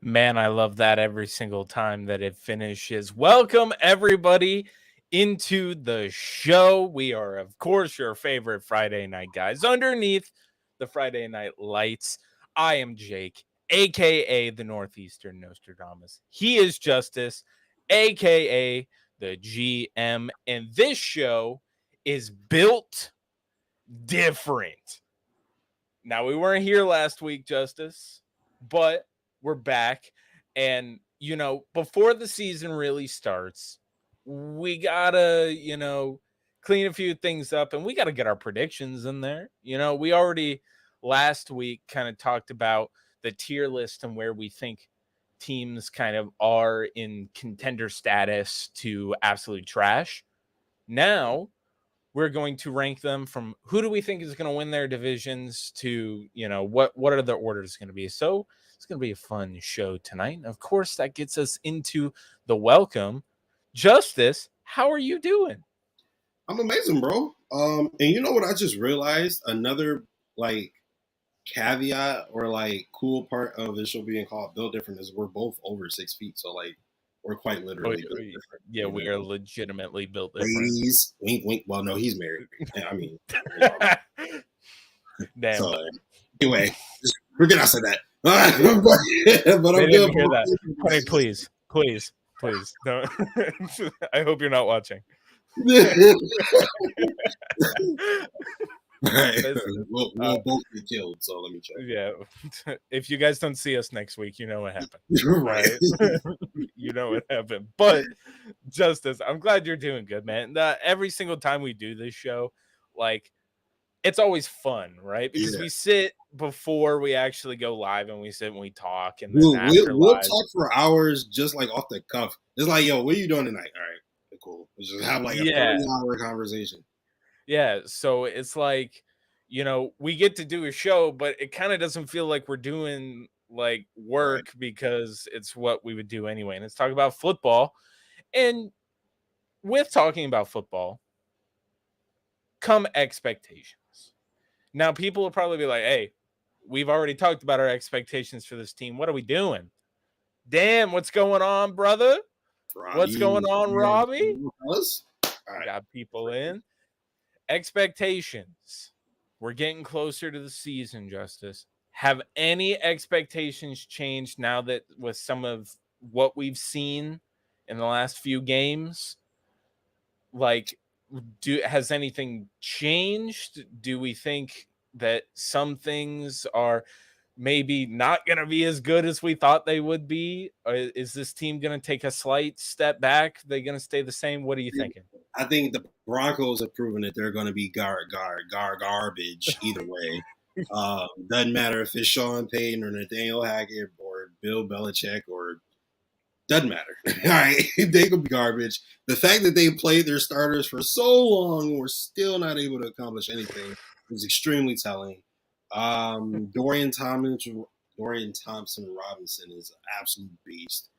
Man, I love that every single time that it finishes. Welcome, everybody, into the show. We are, of course, your favorite Friday night guys underneath the Friday night lights. I am Jake, a.k.a. the Northeastern Nostradamus. He is Justus, a.k.a. the GM. And this show is built different. Now, we weren't here last week, Justus, but we're back. And, before the season really starts, we gotta, clean a few things up and we gotta get our predictions in there. We already last week kind of talked about the tier list and where we think teams kind of are in contender status to absolute trash. Now, we're going to rank them from who do we think is going to win their divisions to, what are the orders going to be. So it's going to be a fun show tonight. And of course, that gets us into the welcome. Justus, how are you doing? I'm amazing, bro. And you know what I just realized? Another caveat or cool part of this show being called Built Different is we're both over 6 feet. So we're quite literally built different. Yeah, we are legitimately built different. Ladies, wink, wink. Well, no, he's married. I mean, damn. So, anyway, just forget I said that. but I'm good. Hear that. Hey, please. No. I hope you're not watching. Right. We'll both be killed, so let me check. Yeah. If you guys don't see us next week, you know what happened. Right. You know what happened. But Justus, I'm glad you're doing good, man. Every single time we do this show, it's always fun, right? Because we sit before we actually go live and we sit and we talk. And then we'll talk for hours just off the cuff. It's yo, what are you doing tonight? All right, cool. Let's just have a 30-hour conversation. Yeah, so it's we get to do a show, but it kind of doesn't feel like we're doing work because it's what we would do anyway. And let's talk about football. And with talking about football, come expectations. Now, people will probably be like, hey, we've already talked about our expectations for this team. What are we doing? Damn, what's going on, brother? Robbie. What's going on, Robbie? Right. Got people in. Expectations. We're getting closer to the season, Justus. Have any expectations changed now that with some of what we've seen in the last few games? Has anything changed? Do we think that some things are maybe not going to be as good as we thought they would be? Or is this team going to take a slight step back? They're going to stay the same? What are you thinking? I think the Broncos have proven that they're going to be garbage either way. Doesn't matter if it's Sean Payton or Nathaniel Hackett or Bill Belichick or doesn't matter. All right, they could be garbage. The fact that they played their starters for so long and were still not able to accomplish anything is extremely telling. Dorian Thompson Robinson is an absolute beast.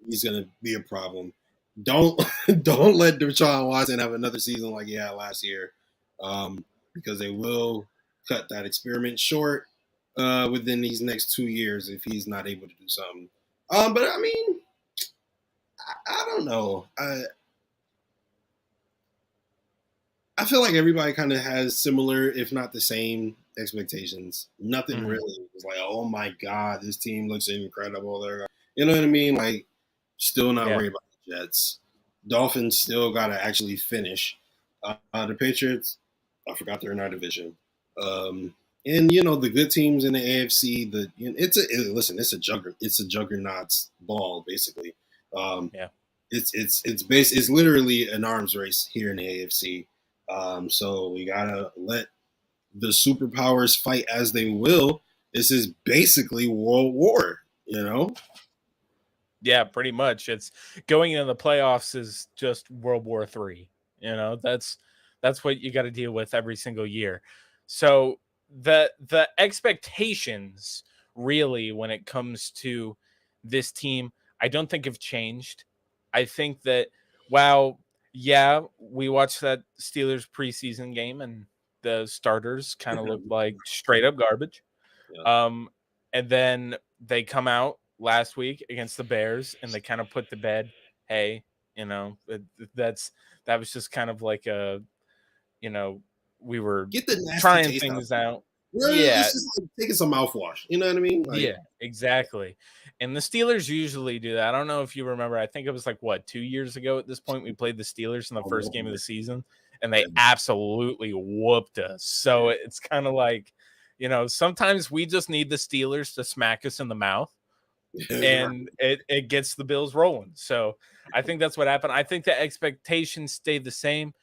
He's going to be a problem. Don't let Deshaun Watson have another season like he had last year, because they will cut that experiment short within these next 2 years if he's not able to do something. But I mean, I don't know. I feel like everybody kind of has similar, if not the same, expectations. Nothing really is oh my God, this team looks incredible. You know what I mean? Still not worried about the Jets. Dolphins still got to actually finish. The Patriots, I forgot they're in our division. And the good teams in the AFC, it's a juggernaut's ball basically. It's literally an arms race here in the AFC. So we gotta let the superpowers fight as they will. This is basically World War, Yeah, pretty much. It's going into the playoffs is just World War III. That's what you got to deal with every single year. So the expectations really when it comes to this team, I don't think have changed. I think that we watched that Steelers preseason game and the starters kind of looked like straight up garbage. Yeah. And then they come out last week against the Bears, and they kind of put to bed, hey, that was just kind of like we were Get the nasty trying taste out. things out. Yeah, It's just like taking some mouthwash. You know what I mean? Like, yeah, exactly. And the Steelers usually do that. I don't know if you remember. I think it was like 2 years ago at this point. We played the Steelers in the first game of the season, and they absolutely whooped us. So it's kind of like, sometimes we just need the Steelers to smack us in the mouth, and it gets the Bills rolling. So I think that's what happened. I think the expectations stayed the same.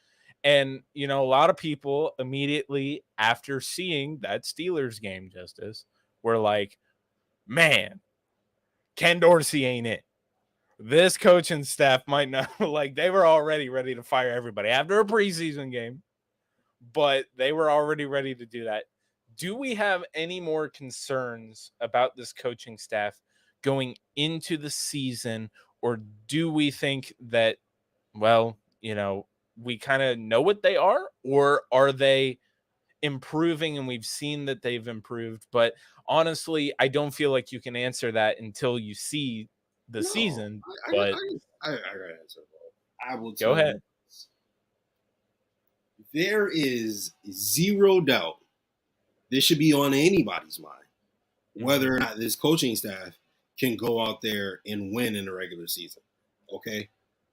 And, a lot of people immediately after seeing that Steelers game, Justice, were like, man, Ken Dorsey ain't it. This coaching staff might not, like, they were already ready to fire everybody after a preseason game, but they were already ready to do that. Do we have any more concerns about this coaching staff going into the season, or do we think that, well, we kind of know what they are, or are they improving and we've seen that they've improved? But honestly, I don't feel like you can answer that until you see the season. But I gotta answer, bro. I will go tell ahead. you, there is zero doubt this should be on anybody's mind whether or not this coaching staff can go out there and win in the regular season. Okay,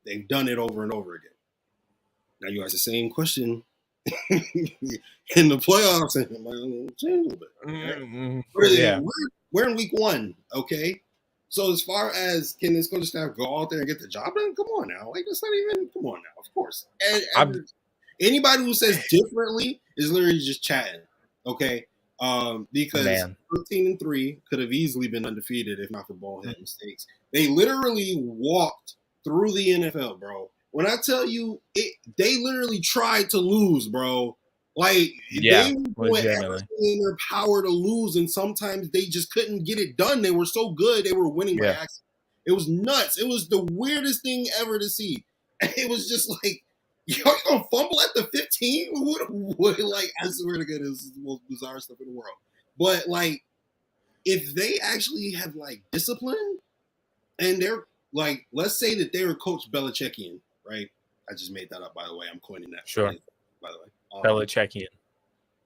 they've done it over and over again. Now you ask the same question in the playoffs, and I'm like, change a little bit. Okay? We're in week 1. Okay, so as far as can this coaching staff go out there and get the job done? Come on now, like that's not even. Come on now, of course. Anybody who says differently is literally just chatting. Okay, because 13-3 could have easily been undefeated if not for ball head mistakes. They literally walked through the NFL, bro. When I tell you, they literally tried to lose, bro. Like, they were doing everything in their power to lose, and sometimes they just couldn't get it done. They were so good, they were winning by accident. It was nuts. It was the weirdest thing ever to see. It was just like, you're gonna fumble at the 15? Like, I swear to God, this is the most bizarre stuff in the world. But like, if they actually have like discipline, and they're like, let's say that they were Coach Belichickian, right? I just made that up, by the way. I'm coining that. Sure. By the way, Belichickian.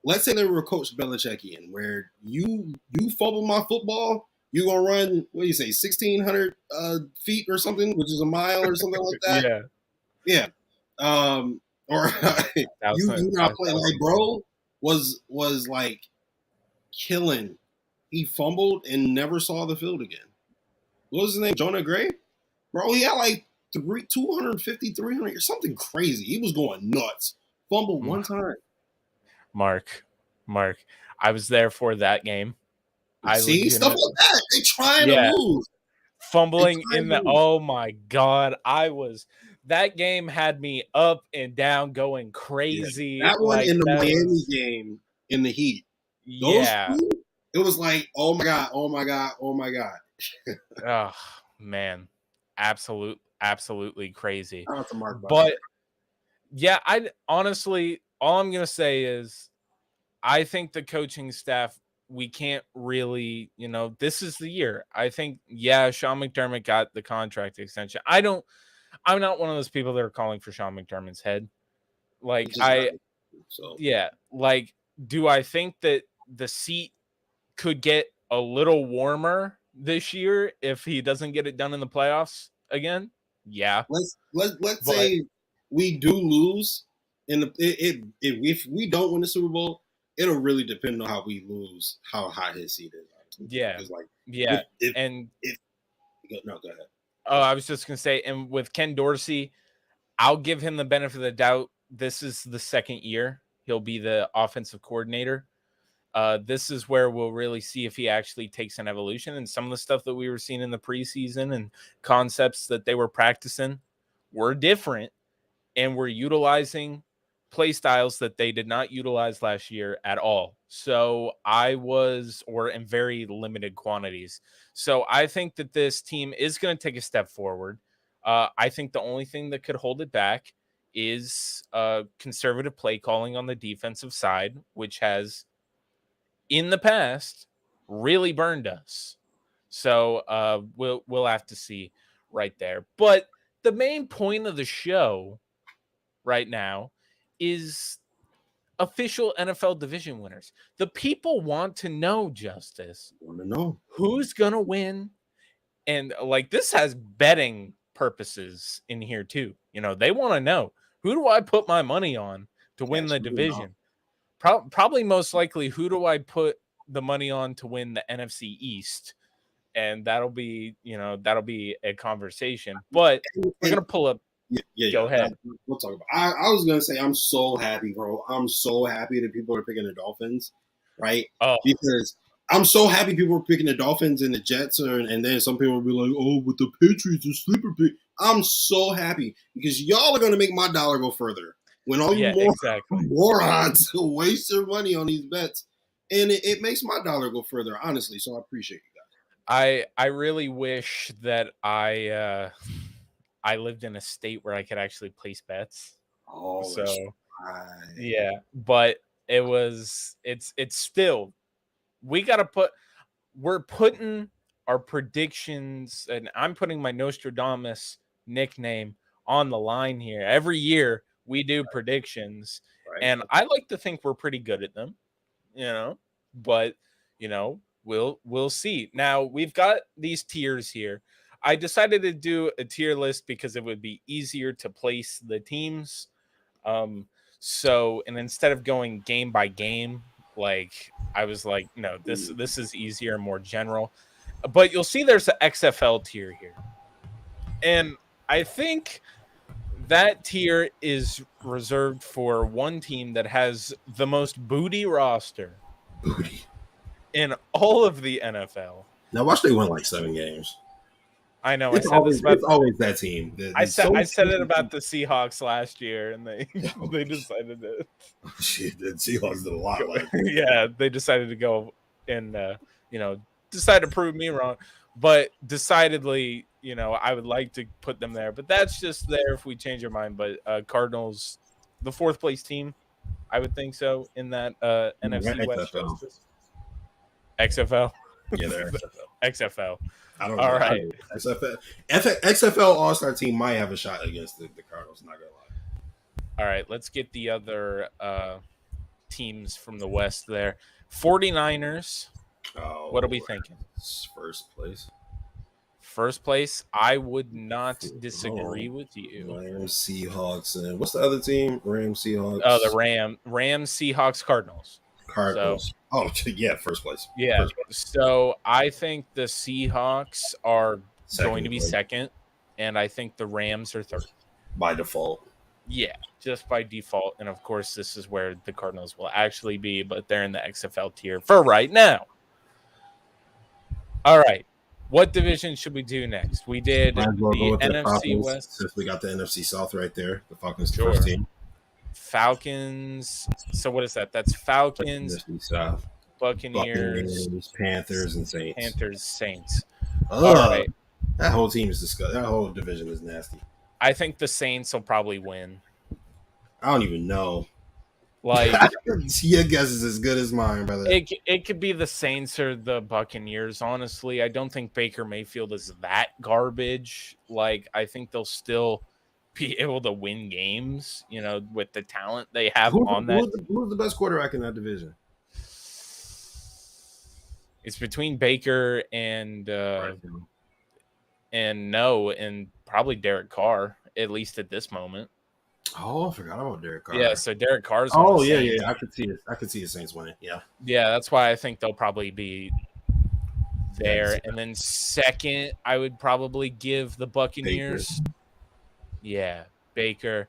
Let's say they were Coach Belichickian, where you fumble my football, you're gonna run, what do you say, 1,600 feet or something, which is a mile or something like that. Yeah. Or you not playing, like, bro was like killing. He fumbled and never saw the field again. What was his name? Jonah Gray? Bro, he had like 250, 300 or something crazy. He was going nuts. Fumbled one time. Mark, I was there for that game. See, stuff like that. They trying to lose. Fumbling in the, oh my God. That game had me up and down going crazy. Yeah. That one in the Miami game in the heat. Those two, it was like, oh my God, oh my God, oh my God. Oh man. Absolutely crazy. But yeah, I honestly, all I'm gonna say is I think the coaching staff, we can't really, this is the year. I think, Sean McDermott got the contract extension. I'm not one of those people that are calling for Sean McDermott's head. Like, do I think that the seat could get a little warmer this year if he doesn't get it done in the playoffs again? Yeah. Let's say we do lose, and if we don't win the Super Bowl, it'll really depend on how we lose, how high his seat is. Honestly. Yeah. No, go ahead. Oh, I was just gonna say, and with Ken Dorsey, I'll give him the benefit of the doubt. This is the second year he'll be the offensive coordinator. This is where we'll really see if he actually takes an evolution, and some of the stuff that we were seeing in the preseason and concepts that they were practicing were different, and we're utilizing play styles that they did not utilize last year at all. So in very limited quantities. So I think that this team is going to take a step forward. I think the only thing that could hold it back is conservative play calling on the defensive side, which has in the past really burned us. So we'll have to see right there. But the main point of the show right now is official NFL division winners. The people want to know, Justice, I want to know. who's going to win. And like this has betting purposes in here too. They want to know, who do I put my money on to win the division? Probably most likely, who do I put the money on to win the NFC East? And that'll be a conversation. But we're gonna pull up. Go ahead. We'll talk about. I was gonna say I'm so happy, bro. I'm so happy that people are picking the Dolphins, right? Oh, because I'm so happy people are picking the Dolphins and the Jets, and then some people will be like, "Oh, but the Patriots are sleeper pick." I'm so happy because y'all are gonna make my dollar go further when all you morons waste your money on these bets, and it makes my dollar go further, honestly. So I appreciate you guys. I really wish that I lived in a state where I could actually place bets. Oh, so right. yeah, but it's still, we're putting our predictions, and I'm putting my Nostradamus nickname on the line here. Every year we do predictions, and I like to think we're pretty good at them, but we'll see. Now we've got these tiers here. I decided to do a tier list because it would be easier to place the teams. And instead of going game by game, like I was like, no, this is easier and more general. But you'll see there's an XFL tier here. And I think that tier is reserved for one team that has the most booty roster in all of the NFL. Now watch they win like 7 games. I know. It's always that team. I said it about the Seahawks last year, and they decided to. Oh, shit, the Seahawks did a lot. Yeah, they decided to go and decide to prove me wrong, but decidedly, I would like to put them there. But that's just there if we change our mind. But Cardinals, the 4th place team, I would think so in that NFC West. XFL. Yeah, they're XFL. I don't know. All right. XFL All-Star team might have a shot against the Cardinals, not gonna lie. All right, let's get the other teams from the West there. 49ers. What are we thinking? First place. I would not disagree with you. Rams, Seahawks, and what's the other team? Rams, Seahawks. Oh, the Rams, Seahawks, Cardinals. Yeah, first place. Yeah. First place. So I think the Seahawks are going to be second, and I think the Rams are third. By default. Yeah, just by default. And of course, this is where the Cardinals will actually be, but they're in the XFL tier for right now. All right. What division should we do next? We did the NFC West. Since we got the NFC South right there. The Falcons first team. Falcons. So what is that? That's Falcons, Buccaneers, Panthers, and Saints. Saints. All right. That whole team is disgusting. That whole division is nasty. I think the Saints will probably win. I don't even know. Like, your guess is as good as mine, brother. It could be the Saints or the Buccaneers. Honestly, I don't think Baker Mayfield is that garbage. Like, I think they'll still be able to win games, with the talent they have on that. Who's the best quarterback in that division? It's between Baker and probably Derek Carr, at least at this moment. Oh, I forgot about Derek Carr. Yeah, so Derek Carr's. Oh, yeah. I could see it. I could see the Saints winning. Yeah. Yeah, that's why I think they'll probably be there. And then second, I would probably give the Buccaneers. Baker. Yeah, Baker.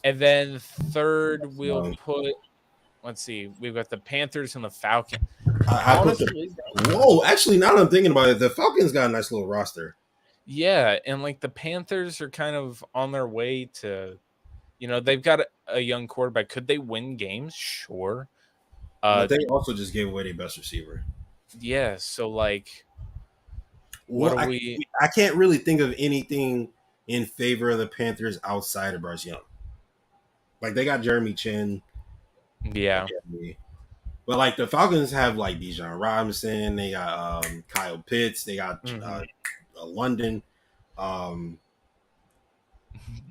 And then third, we'll put. Let's see. We've got the Panthers and the Falcons. Actually, now that I'm thinking about it, the Falcons got a nice little roster. Yeah, and like the Panthers are kind of on their way to. They've got a young quarterback. Could they win games? Sure. But they also just gave away their best receiver. Yeah, so like, I can't really think of anything in favor of the Panthers outside of Bryce Young. Like, they got Jeremy Chin. Yeah. But like the Falcons have like Bijan Robinson, they got Kyle Pitts, they got London. The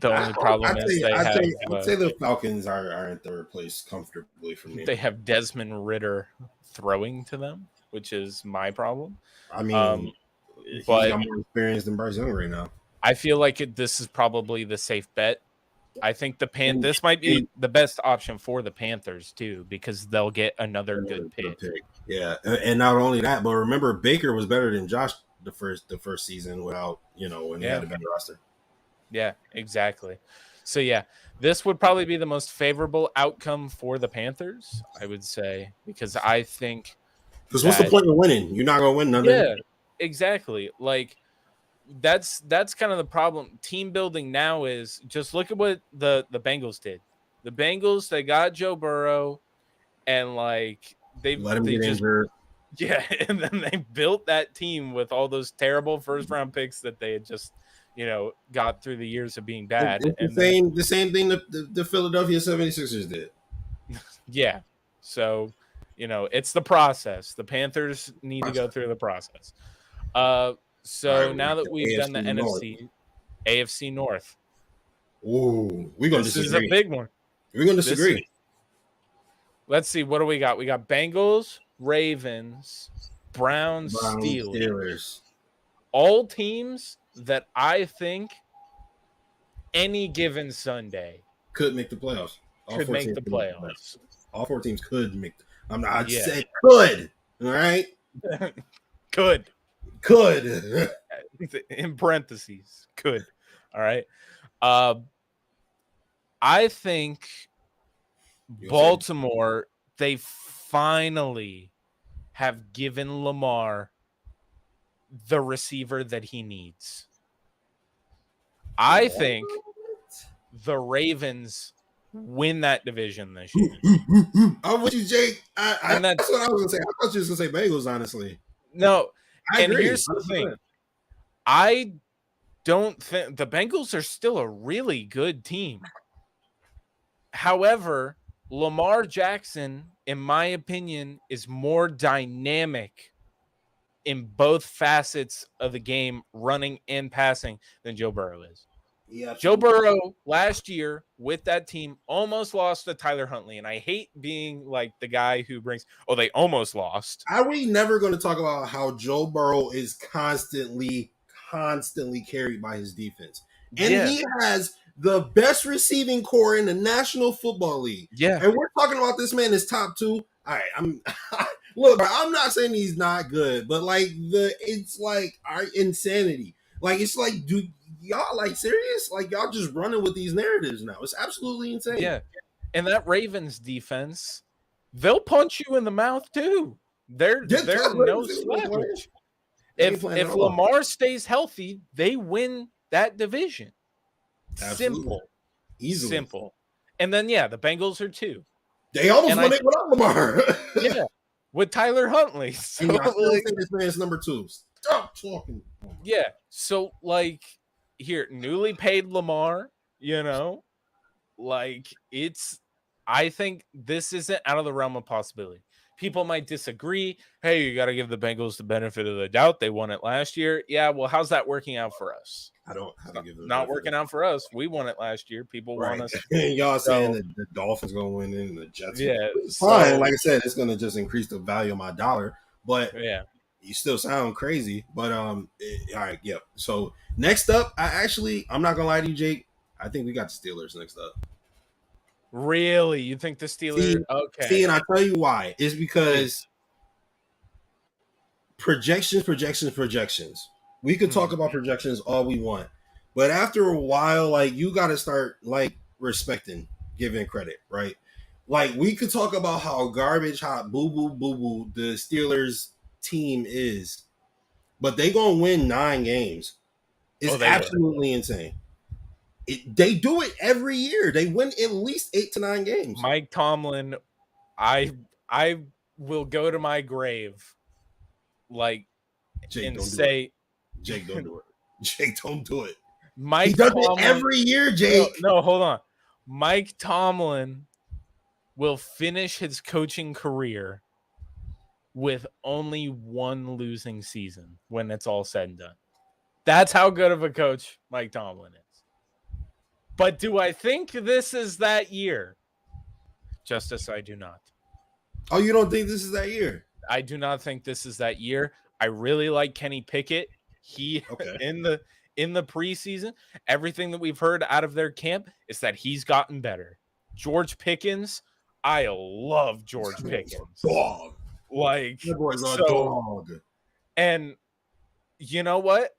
only problem is I'd say the Falcons are in third place comfortably for me. They have Desmond Ridder throwing to them, which is my problem. I mean, he's got more experience than Bryce Young right now. I feel like this is probably the safe bet. I think this might be the best option for the Panthers too, because they'll get another good pick. Yeah, and not only that, but remember Baker was better than Josh the first season without when he had a better roster. Yeah, exactly. So yeah, this would probably be the most favorable outcome for the Panthers, I would say, because I think. Because what's the point of winning? You're not gonna win nothing. Yeah, exactly. Like. That's kind of the problem. Team building now is just look at what the Bengals did. The Bengals, they got Joe Burrow, and like they let him get injured. Yeah, and then they built that team with all those terrible first round picks that they had just got through the years of being bad. It's the same thing the Philadelphia 76ers did. Yeah, so it's the process. The Panthers need to go through the process. So now that we've done the AFC North. Ooh, we're going to disagree. This is a big one. We're going to disagree. Let's see. What do we got? We got Bengals, Ravens, Browns, Steelers. All teams that I think any given Sunday could make the playoffs. Could make the playoffs. All four teams could make. I said could. All right. Could. In parentheses, could. All right. I think Baltimore, they finally have given Lamar the receiver that he needs. I think the Ravens win that division this year. I'm with you, Jake. That's what I was going to say. I thought you were going to say Bengals, honestly. No. I agree. Here's the thing. I don't think the Bengals are still a really good team. However, Lamar Jackson, in my opinion, is more dynamic in both facets of the game, running and passing, than Joe Burrow is. Yeah, Joe Burrow last year with that team almost lost to Tyler Huntley, and I hate being like the guy who brings, they almost lost. Are we never going to talk about how Joe Burrow is constantly carried by his defense? And he has the best receiving core in the National Football League. Yeah. And we're talking about this man is top 2. All right, look, I'm not saying he's not good, but it's like our insanity. Like, it's like, dude, y'all like serious? Like, y'all just running with these narratives now. It's absolutely insane. Yeah. And that Ravens defense, they'll punch you in the mouth too. They're no slouch. If Lamar stays healthy, they win that division. Absolutely. Simple. Easily. Simple. And then the Bengals are 2. They almost won it without Lamar. Yeah. With Tyler Huntley. So, and I still think this man's number 2. Stop talking. Yeah. So here, newly paid Lamar, I think this isn't out of the realm of possibility. People might disagree. Hey, you got to give the Bengals the benefit of the doubt. They won it last year. Yeah, well, how's that working out for us? I don't have to give them not working out for us. We won it last year. People want us. Y'all saying that the Dolphins going to win it and the Jets. Yeah, fine. Like I said, it's going to just increase the value of my dollar. But you still sound crazy. But all right, yeah. So next up, I'm not gonna lie to you, Jake. I think we got the Steelers next up. Really? You think the Steelers? Okay. See, and I tell you why. It's because projections. We could talk about projections all we want, but after a while, you got to start respecting, giving credit, right? We could talk about how garbage, hot, boo boo the Steelers team is, but they gonna win 9 games. It's absolutely insane. They do it every year. They win at least 8 to 9 games. Mike Tomlin, I will go to my grave, Jake, and say, Jake, don't do it. Jake, don't do it. He does it every year, Jake. No, hold on. Mike Tomlin will finish his coaching career with only one losing season when it's all said and done. That's how good of a coach Mike Tomlin is. But do I think this is that year? Justus, I do not. Oh, you don't think this is that year? I do not think this is that year. I really like Kenny Pickett. He in the preseason, everything that we've heard out of their camp is that he's gotten better. George Pickens, I love George Pickens. Dog. Like, that boy's a dog. And you know what?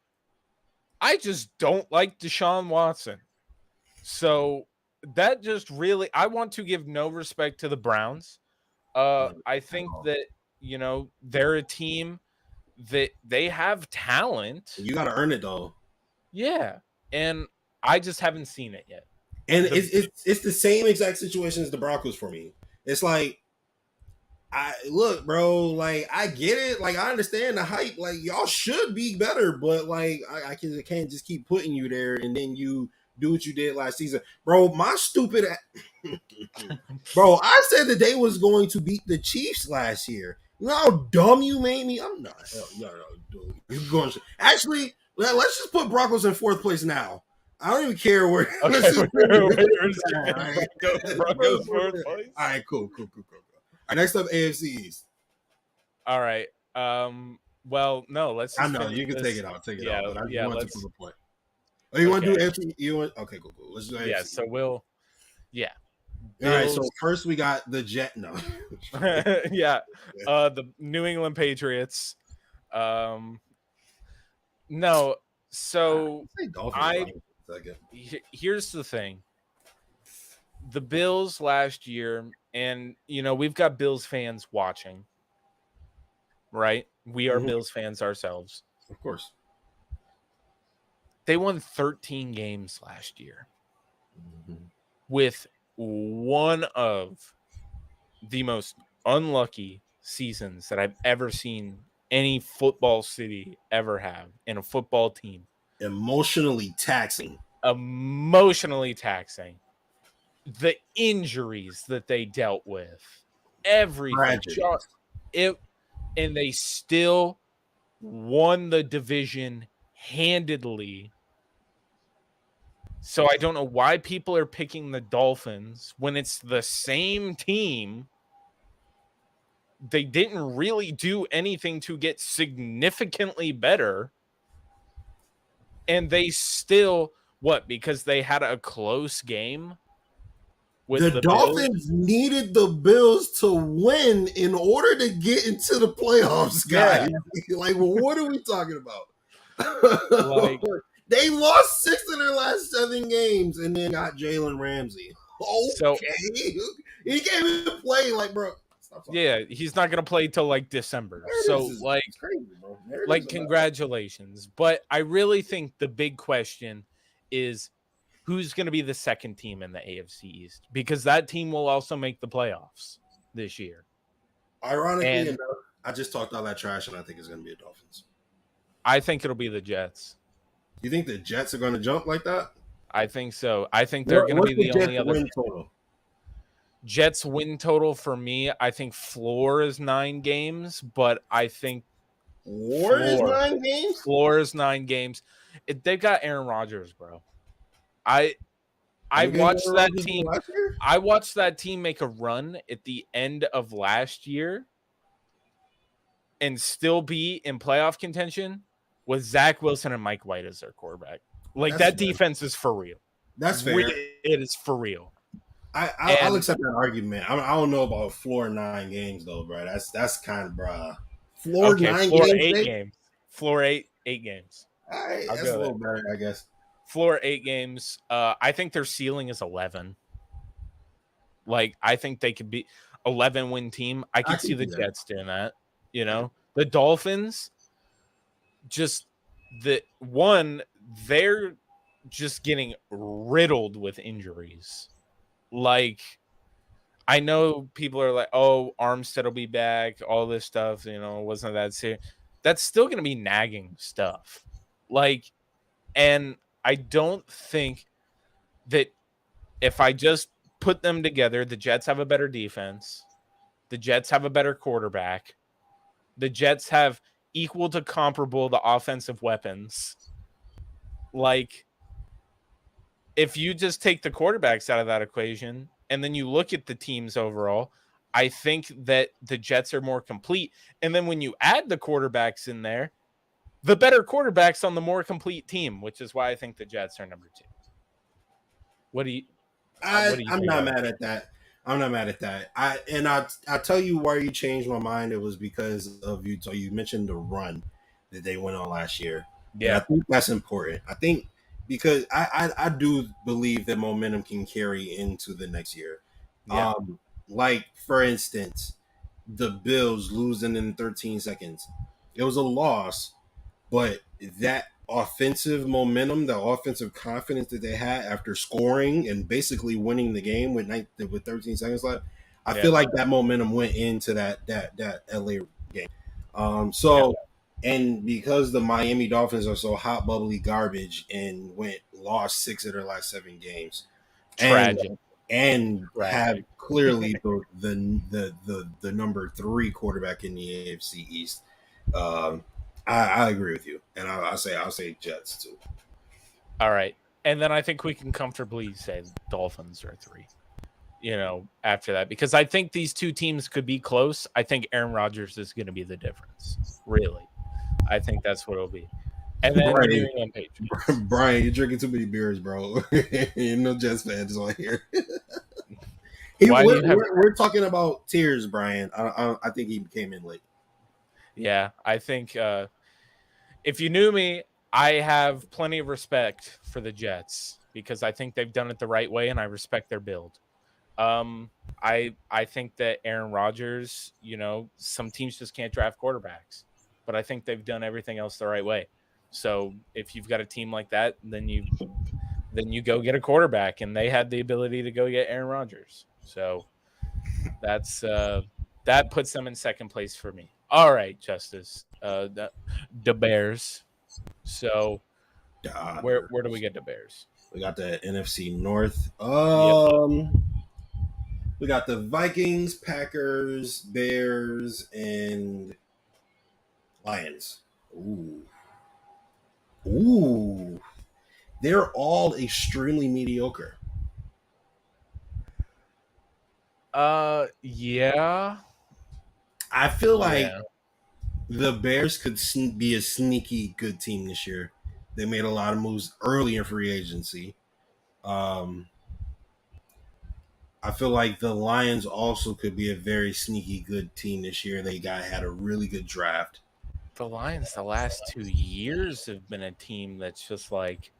I just don't like Deshaun Watson. So that just really, I want to give no respect to the Browns. I think that, you know, they're a team that they have talent. You got to earn it, though. Yeah. And I just haven't seen it yet. And it's the same exact situation as the Broncos for me. It's like, look, bro, like, I get it. Like, I understand the hype. Like, y'all should be better, but, like, I can't just keep putting you there and then you do what you did last season. Bro, my stupid... Bro, I said that they was going to beat the Chiefs last year. You know how dumb you made me? I'm not. No, dude. You're going to... Actually, let's just put Broncos in 4th place now. I don't even care where... Okay, Broncos 4th place? All right, cool. All right, next up, AFC East. All right. Well, no, let's just... I know, you can take it out. But I just want to put a point. Oh, you want to do AFC? Okay, cool. Let's do AFC. Yeah, so we'll... Yeah. All right, so first we got the Jet. No. Yeah. The New England Patriots. No, so here's the thing. The Bills last year, and you know, we've got Bills fans watching, right? We are Bills fans ourselves. Of course. They won 13 games last year with one of the most unlucky seasons that I've ever seen any football city ever have in a football team. Emotionally taxing. The injuries that they dealt with, everything. And they still won the division handedly. So I don't know why people are picking the Dolphins when it's the same team. They didn't really do anything to get significantly better. And they still, because they had a close game with the Dolphins needed the Bills to win in order to get into the playoffs, guys. Yeah. Like, what are we talking about? Like, they lost 6 of their last 7 games and then got Jalen Ramsey. Okay. He can't even play, like, bro. Yeah, he's not going to play till like December. So, like, crazy, bro. Like, congratulations. But I really think the big question is who's going to be the second team in the AFC East, because that team will also make the playoffs this year. Ironically, I just talked all that trash, and I think it's going to be the Dolphins. I think it'll be the Jets. You think the Jets are going to jump like that? I think so. I think they're going to be the only other win total. Jets win total for me. I think floor is 9 games, but I think floor is 9 games. Floor is 9 games. They've got Aaron Rodgers, bro. I watched that team. I watched that team make a run at the end of last year and still be in playoff contention with Zach Wilson and Mike White as their quarterback. Like, that defense is for real. That's fair. It is for real. I'll accept that argument. I don't know about floor 9 games though, bro. That's kind of floor 9 floor games. 8 games. Floor 8 games. All right, that's a little better, I guess. Floor 8 games. I think their ceiling is 11. Like, I think they could be 11-win team. I could see the Jets doing that. You know, the Dolphins. They're just getting riddled with injuries. Like, I know people are like, oh, Armstead will be back, all this stuff, you know, wasn't that serious. That's still going to be nagging stuff. Like, and I don't think that if I just put them together, the Jets have a better defense, the Jets have a better quarterback, The Jets have equal to comparable the offensive weapons. Like, if you just take the quarterbacks out of that equation and then you look at the teams overall, I think that the Jets are more complete. And then when you add the quarterbacks in there, the better quarterbacks on the more complete team, which is why I think the Jets are number 2. What do you I'm think not about mad at that. I'm not mad at that. I tell you why you changed my mind. It was because of you. So you mentioned the run that they went on last year, and I Yeah. think that's important. I think because I do believe that momentum can carry into the next year. Yeah. Like for instance, the Bills losing in 13 seconds. It was a loss, but that offensive momentum, the offensive confidence that they had after scoring and basically winning the game with 13 seconds left, I Yeah. feel like that momentum went into that LA game. Yeah. And because the Miami Dolphins are so hot, bubbly garbage and lost 6 of their last 7 games, and Tragic. have Tragic. clearly the number 3 quarterback in the AFC East. Um, I agree with you, and I'll say Jets too. All right. And then I think we can comfortably say Dolphins are 3, after that, because I think these two teams could be close. I think Aaron Rodgers is going to be the difference. Really. I think that's what it'll be. And then the New England Patriots. Brian, you're drinking too many beers, bro. You're no Jets fans on here. We're talking about tears, Brian. I think he came in late. Yeah, I think if you knew me, I have plenty of respect for the Jets because I think they've done it the right way and I respect their build. I think that Aaron Rodgers, some teams just can't draft quarterbacks, but I think they've done everything else the right way. So if you've got a team like that, then you go get a quarterback, and they had the ability to go get Aaron Rodgers. So that's that puts them in second place for me. All right, Justus, the Bears. So where do we get the Bears? We got the NFC North. Yep. We got the Vikings, Packers, Bears, and Lions. Ooh. They're all extremely mediocre. Yeah. I feel like the Bears could be a sneaky good team this year. They made a lot of moves early in free agency. I feel like the Lions also could be a very sneaky good team this year. They had a really good draft. The Lions the last 2 years have been a team that's just like,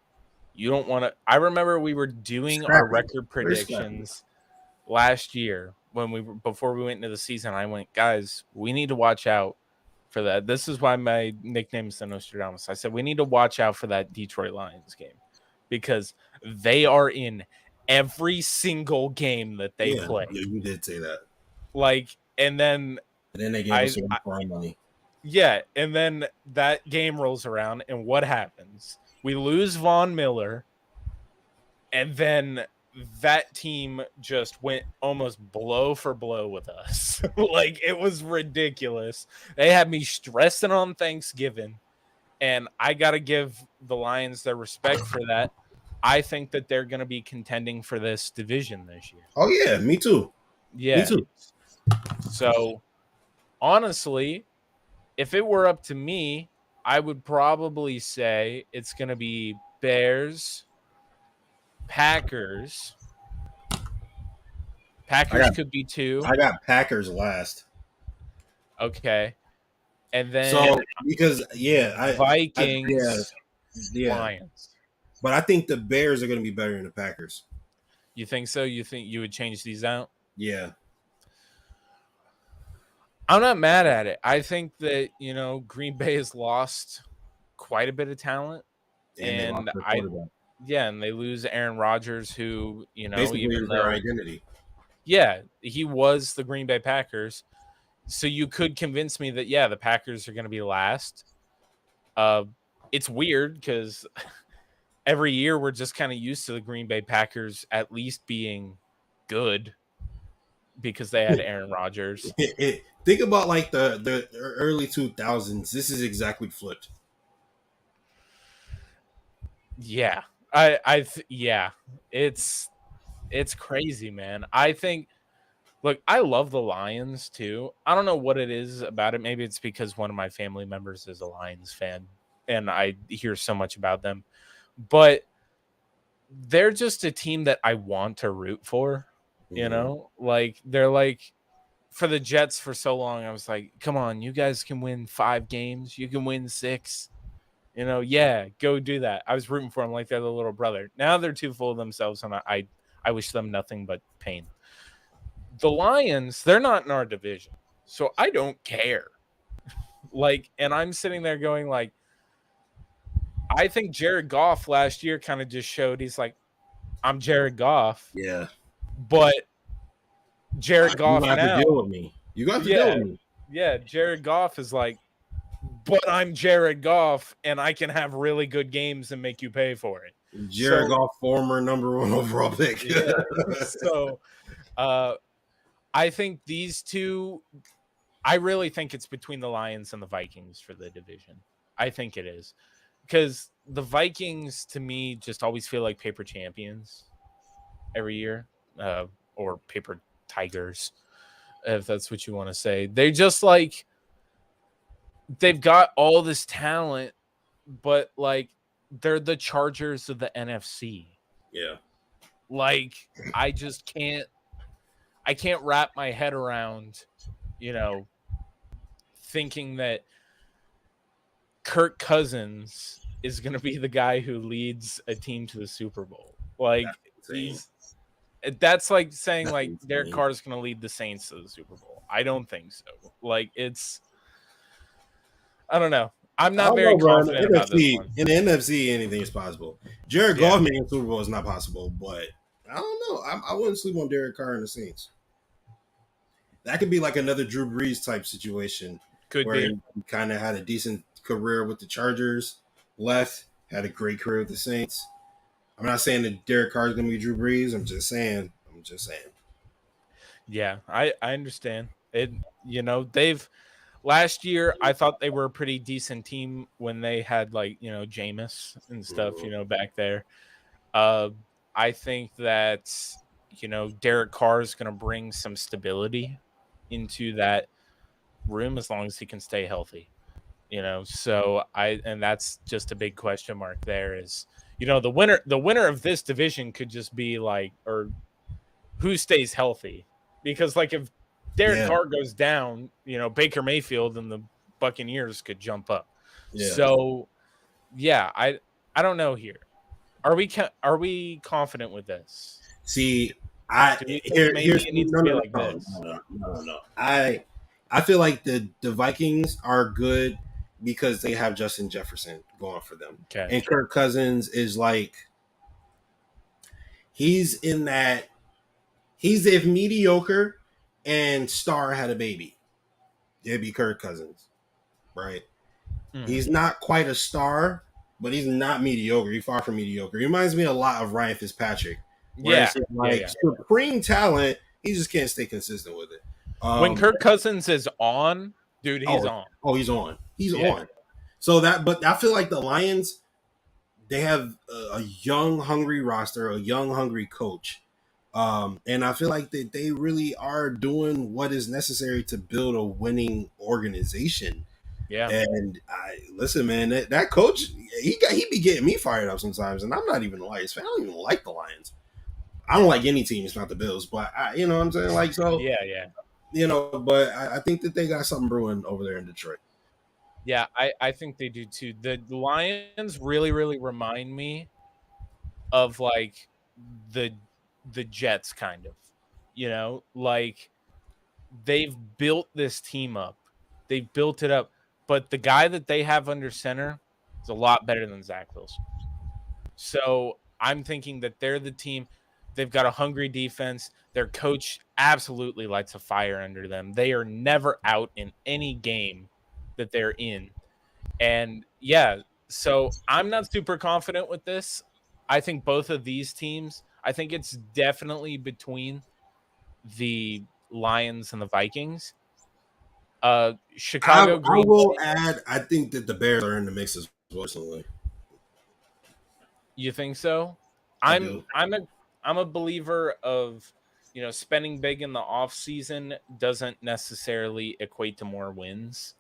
you don't want to. I remember we were doing our record predictions last year before we went into the season. I went, guys, we need to watch out for that. This is why my nickname is the Nostradamus. I said we need to watch out for that Detroit Lions game because they are in every single game that they play. Yeah, you did say that. And then they gave us some prime money. Yeah, and then that game rolls around, and what happens? We lose Von Miller, and then that team just went almost blow for blow with us. It was ridiculous. They had me stressing on Thanksgiving, and I got to give the Lions their respect for that. I think that they're going to be contending for this division this year. Oh, yeah, me too. Yeah. Me too. So, honestly, if it were up to me, I would probably say it's going to be Bears, Packers. Packers could be 2. I got Packers last. Okay. And then because Vikings, Lions. But I think the Bears are going to be better than the Packers. You think so? You think you would change these out? Yeah. I'm not mad at it. I think that, Green Bay has lost quite a bit of talent. And they lose Aaron Rodgers, who, basically even their identity. Yeah, he was the Green Bay Packers. So you could convince me that, the Packers are going to be last. It's weird because every year we're just kind of used to the Green Bay Packers at least being good. because they had Aaron Rodgers. Think about like the early 2000s. This is exactly flipped. Yeah. Yeah. It's crazy, man. I think look, I love the Lions too. I don't know what it is about it. Maybe it's because one of my family members is a Lions fan and I hear so much about them. But they're just a team that I want to root for, you know? Like they're like for the Jets for so long I was like, "Come on, you guys can win 5 games. You can win 6." You know, yeah, go do that. I was rooting for them like they're the little brother. Now they're too full of themselves and I wish them nothing but pain. The Lions, they're not in our division. So I don't care. Like, and I'm sitting there going like, I think Jared Goff last year kind of just showed he's like, I'm Jared Goff, Yeah. but Jared You Goff have to now, deal with me. You got to deal yeah, with me. yeah, Jared Goff is like, but I'm Jared Goff and I can have really good games and make you pay for it. Jared Goff, former number 1 overall pick. Yeah. So, I think these two, I really think it's between the Lions and the Vikings for the division. I think it is because the Vikings to me just always feel like paper champions every year, or paper tigers, if that's what you want to say. They just like they've got all this talent, but like they're the Chargers of the NFC. Yeah. Like I just can't wrap my head around, you know, thinking that Kirk Cousins is going to be the guy who leads a team to the Super Bowl. Like that's like saying like Derek Carr is going to lead the Saints to the Super Bowl. I don't think so. Like I don't know. I'm not very confident about this one. In the NFC, anything is possible. Jared Goff making Super Bowl is not possible, but I don't know. I wouldn't sleep on Derek Carr and the Saints. That could be like another Drew Brees type situation. Could where be. He kind of had a decent career with the Chargers, left, had a great career with the Saints. I'm not saying that Derek Carr is going to be Drew Brees. I'm just saying. Yeah, I understand it. You know, last year I thought they were a pretty decent team when they had like, you know, Jameis and stuff, you know, back there. I think that, you know, Derek Carr is going to bring some stability into that room as long as he can stay healthy, you know. So and that's just a big question mark there is, you know, the winner of this division could just be like, or who stays healthy, because like if Derek Carr goes down, you know, Baker Mayfield and the Buccaneers could jump up. So yeah, I don't know here. Are we confident with this? See, here's it needs to be like this. No. I feel like the Vikings are good because they have Justin Jefferson going for them. Okay. And Kirk Cousins is like, he's if mediocre and star had a baby, it'd be Kirk Cousins, right? He's not quite a star, but he's not mediocre. He's far from mediocre. He reminds me a lot of Ryan Fitzpatrick. Supreme talent, he just can't stay consistent with it. When Kirk Cousins is on, dude, he's on. Oh, he's on. He's on. So but I feel like the Lions, they have a young, hungry roster, a young, hungry coach. And I feel like they really are doing what is necessary to build a winning organization. Yeah. And listen, man, that coach, he be getting me fired up sometimes, and I'm not even a Lions fan. I don't even like the Lions. I don't like any team. It's not the Bills, but you know what I'm saying? Like, so yeah. You know, but I think that they got something brewing over there in Detroit. Yeah, I think they do too. The Lions really, really remind me of like the Jets kind of, you know, like they've built this team up. They've built it up, but the guy that they have under center is a lot better than Zach Wilson. So I'm thinking that they're the team. They've got a hungry defense. Their coach absolutely lights a fire under them. They are never out in any game that they're in. And yeah, so I'm not super confident with this. I think both of these teams, I think it's definitely between the Lions and the Vikings. I Chicago Green will Bay. add, I think that the Bears are in the mix as well. Personally, You think so? I I'm do. I'm a I'm a believer of, spending big in the off season doesn't necessarily equate to more wins.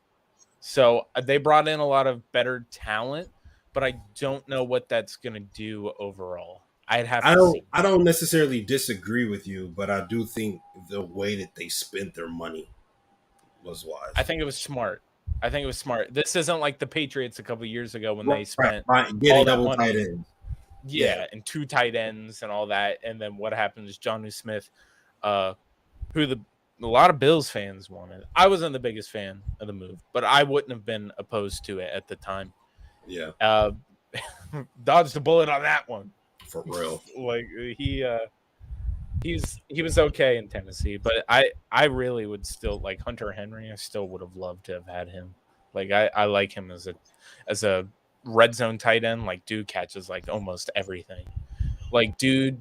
So they brought in a lot of better talent, but I don't know what that's going to do overall. I'd have to see. I don't necessarily disagree with you, but I do think the way that they spent their money was I wise. think it was smart. I think it was smart. This isn't like the Patriots a couple years ago when they spent Right. all Getting that double tight money. ends. Yeah. Yeah, and 2 tight ends and all that. And then what happens? Jonnu Smith, uh, who a lot of Bills fans wanted. I wasn't the biggest fan of the move, but I wouldn't have been opposed to it at the time. Yeah. Dodged a bullet on that one. For real. Like he was okay in Tennessee, but I really would still like Hunter Henry. I still would have loved to have had him. Like I like him as a red zone tight end. Like dude catches like almost everything. Like dude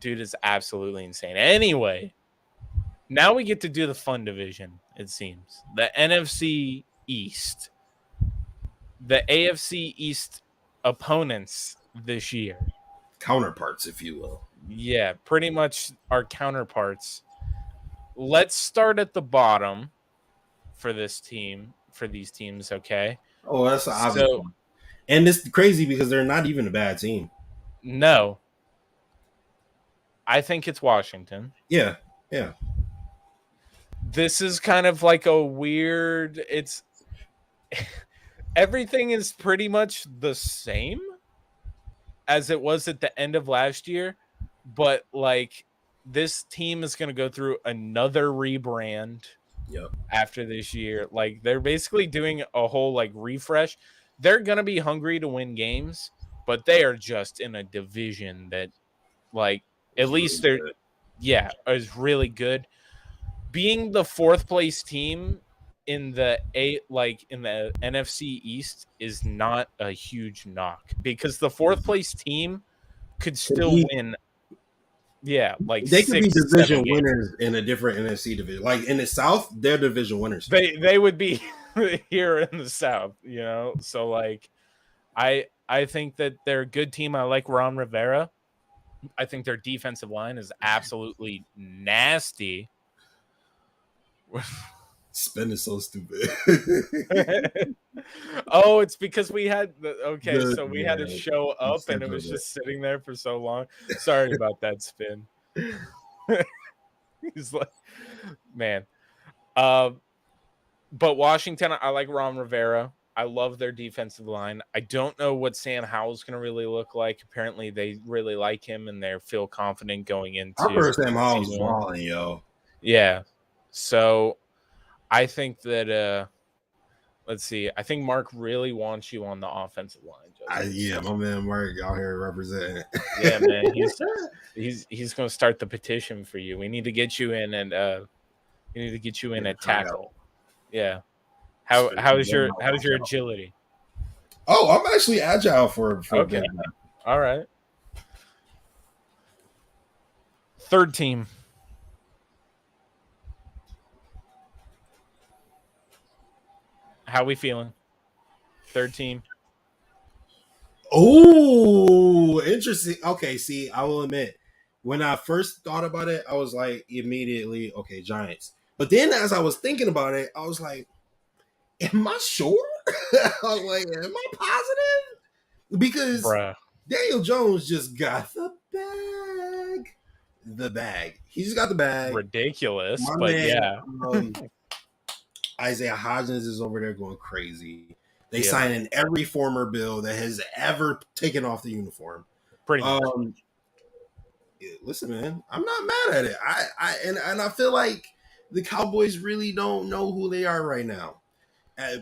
is absolutely insane. Anyway, now we get to do the fun division. It seems the NFC East, the AFC East opponents this year. Counterparts, if you will. Yeah, pretty much our counterparts. Let's start at the bottom for these teams, okay? Oh, that's an obvious one. And it's crazy because they're not even a bad team. No. I think it's Washington. Yeah, yeah. This is kind of like a weird, it's everything is pretty much the same as it was at the end of last year, but like this team is going to go through another rebrand after this year. Like they're basically doing a whole like refresh. They're going to be hungry to win games, but they are just in a division that like at least really is really good. Being the 4th place team in the NFC East is not a huge knock because the 4th place team could still win. Yeah, like they could be 6, division winners in a different NFC division. Like in the South, they're division winners. They would be here in the South, So like, I think that they're a good team. I like Ron Rivera. I think their defensive line is absolutely nasty. Spin is so stupid. Oh, it's because we had we had to show up and it was just sitting there for so long. Sorry about that spin. He's like, man. But Washington, I like Ron Rivera. I love their defensive line. I don't know what Sam Howell's going to really look like. Apparently, they really like him and they feel confident going into. I heard Sam Howell's balling, yo. Yeah. So I think that let's see. I think Mark really wants you on the offensive line. Yeah, my man Mark out here representing. Yeah, man. He's going to start the petition for you. We need to get you in and at tackle. Yeah. How's your agility? Oh, I'm actually agile for okay. All right. 3rd team. How we feeling? 3rd team. Oh, interesting. Okay, see, I will admit, when I first thought about it, I was like immediately, okay, Giants. But then as I was thinking about it, I was like, am I sure? I was like, am I positive? Because Daniel Jones just got the bag. The bag. He just got the bag. Ridiculous, but yeah. Isaiah Hodgins is over there going crazy. They sign in every former Bill that has ever taken off the uniform. Pretty much. Listen, man, I'm not mad at it. I feel like the Cowboys really don't know who they are right now.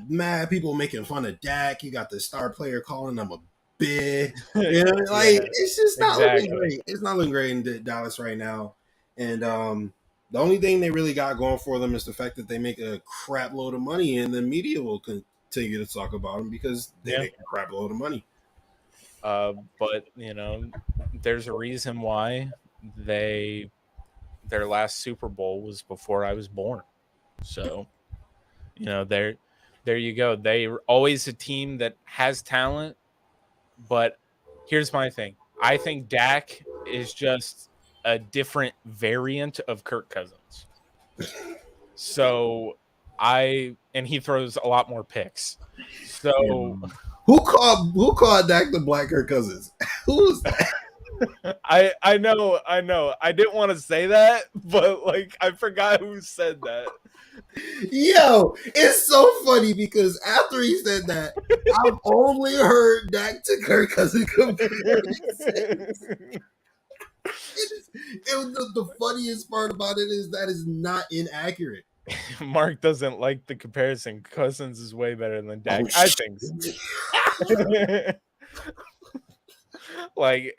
Mad people making fun of Dak. You got the star player calling them a bitch. It's just not looking great. It's not looking great in Dallas right now. And the only thing they really got going for them is the fact that they make a crap load of money, and the media will continue to talk about them because they make a crap load of money. But there's a reason why they their last Super Bowl was before I was born. So, there you go. They're always a team that has talent, but here's my thing. I think Dak is just a different variant of Kirk Cousins. So and he throws a lot more picks. So who called Dak the Black Kirk Cousins? Who was that? I know. I didn't want to say that, but like I forgot who said that. Yo, it's so funny because after he said that, I've only heard Dak to Kirk Cousins comparisons. The funniest part about it is that is not inaccurate. Mark doesn't like the comparison. Cousins is way better than Dak. Oh, I think so. Like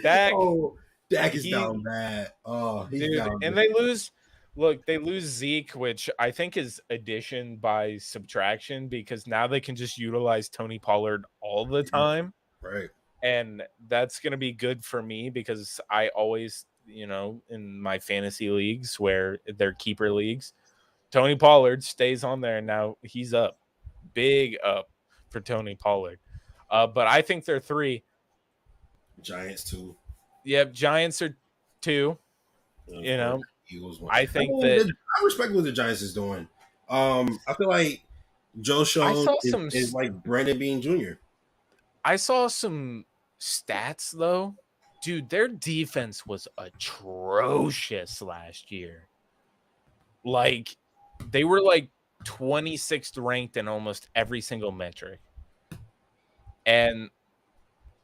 Dak. Oh, Dak is down bad. Oh, he's dude, down and bad. they lose. Look, they lose Zeke, which I think is addition by subtraction because now they can just utilize Tony Pollard all the time. Right. And that's going to be good for me because I always, in my fantasy leagues where they're keeper leagues, Tony Pollard stays on there and now he's up. Big up for Tony Pollard. But I think they're 3. Giants 2. Yep, Giants are 2. Eagles 1. I think that I respect what the Giants is doing. I feel like Joe Schoen is like Brandon Bean Jr. I saw some stats though. Dude, their defense was atrocious last year. Like they were like 26th ranked in almost every single metric. And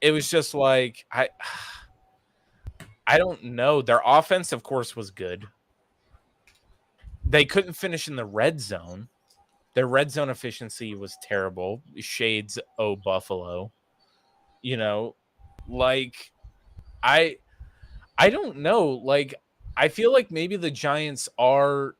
it was just like I don't know. Their offense, of course, was good. They couldn't finish in the red zone. Their red zone efficiency was terrible. Shades Buffalo. Like I don't know. Like I feel like maybe the Giants are